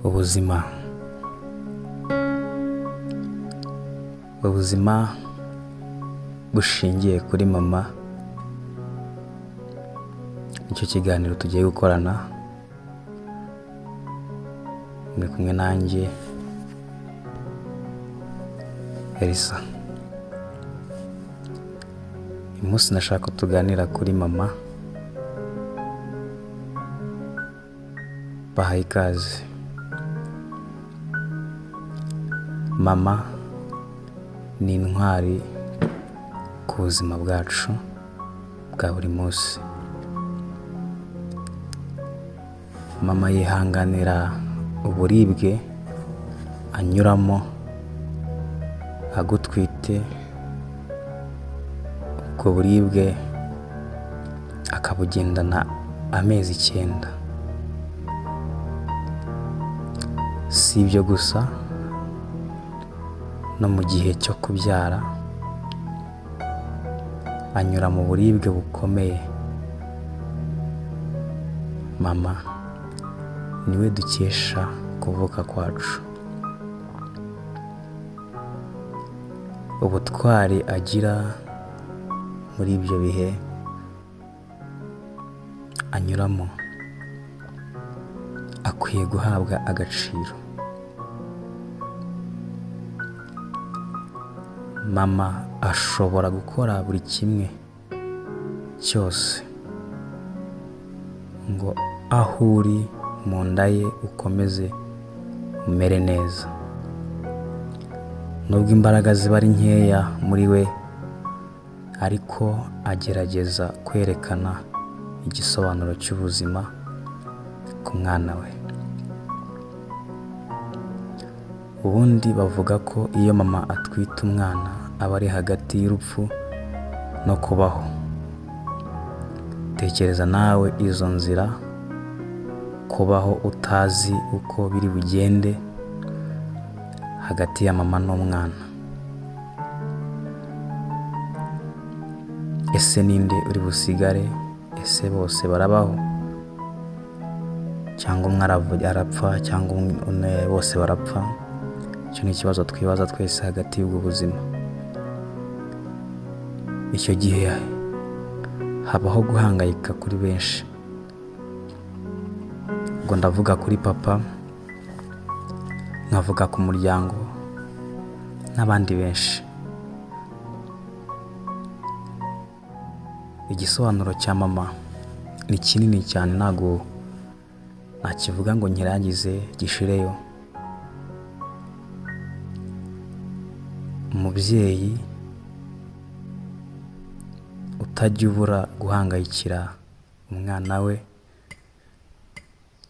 ubuzima bushingiye kuri mama, nicyo kiganiro tugiye gukorana. Muri kumwe nanjye Elisa. Uyu munsi nashaka tuganira kuri mama. Bahaye ikaze. Mama ni intwari ku buzima bwacu bwa buri munsi. Mama yihanganira uburibwe anyuramo agutwite, ubwo buribwe akabugendana amezi 9. Si ibyo gusa, no mu gihe cyo kubyara anyura mu buribwe bukomeye. Mama niwe dukesha kuvuka kwacu. Ubutwari agira muri ibyo bihe anyuramo akwiye guhabwa agaciro. Mama ashobora gukora buri kimwe cyose ngo aho uri mu nda ye ukomeze umere neza. Nubwo imbaraga ziba ari nkeya muri we, ariko agerageza kwerekana igisobanuro cy'ubuzima ku mwana we. Ubundi bavuga ko iyo mama atwite umwana aba ari hagati y'urupfu no kubaho. Tekereza nawe izo nzira, kubaho utazi uko biri bugende hagati ya mama n'umwana. Ese ninde uri busigare? Ese bose barabaho? Cyangwa umwe arapfa cyangwa bose barapfa? Icyo ni ikibazo twibaza twese hagati y'ubwo buzima. Icyo gihe habaho guhangayika kuri benshi. Ubwo ndavuga kuri papa, nkavuga ku muryango n'abandi benshi. Igisobanuro cya mama ni kinini cyane, ntago nakivuga ngo nkirangize gishireyo. Umubyeyi utajya ubura guhangayikira umwana we,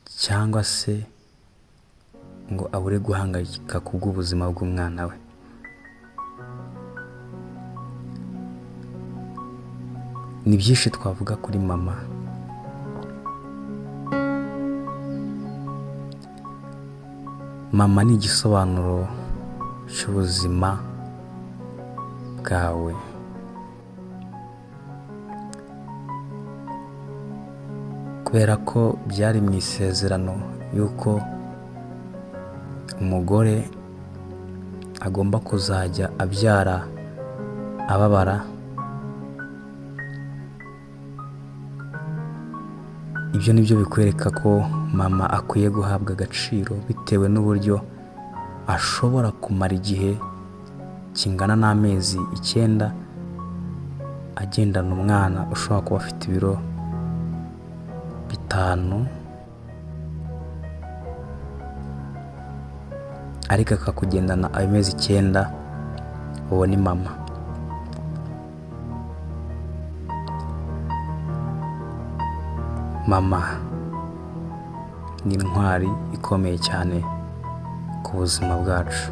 cyangwa se ngo abure guhangayika kubw'ubuzima bw'umwana we. Ni byinshi twavuga kuri mama. Mama ni igisobanuro cy'ubuzima bwawe. Kubera ko byari mu isezerano yuko umugore agomba kuzajya abyara ababara, ibyo nibyo bikwereka ko mama akwiye guhabwa agaciro bitewe n'uburyo ashobora kumara igihe kingana n'amezi 9 agendana umwana ushobora kuba afite ibiro 5, ariko akakugendana amezi 9. Uwo ni mama. Mama ni intwari ikomeye cyane ku buzima bwacu.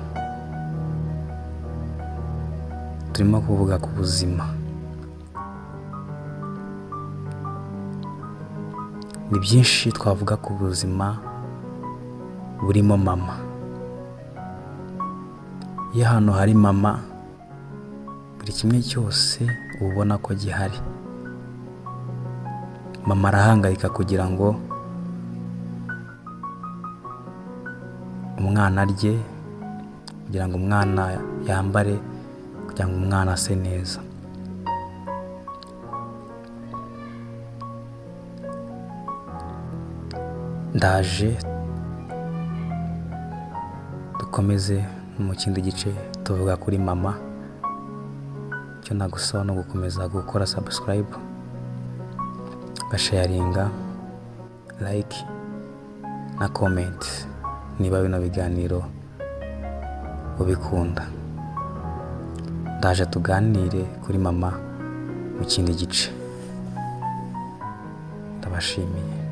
Turimo kuvuga ku buzima. Ni byinshi twavuga ku buzima burimo mama. Iyo hano hari mama, buri kimwe cyose ubona ko gihari. Mama arahangayika kugira ngo umwana arye, kugira ngo umwana yambare, kugira ngo umwana ase neza. Ndaje dukomeze mu kindi gice tuvuga kuri mama. Icyo nagusaba no gukomeza gukora subscribe, ugasharinga, like na comment niba bino biganiro ubikunda. Ndaje tuganire kuri mama mu kindi gice. Ndabashimiye.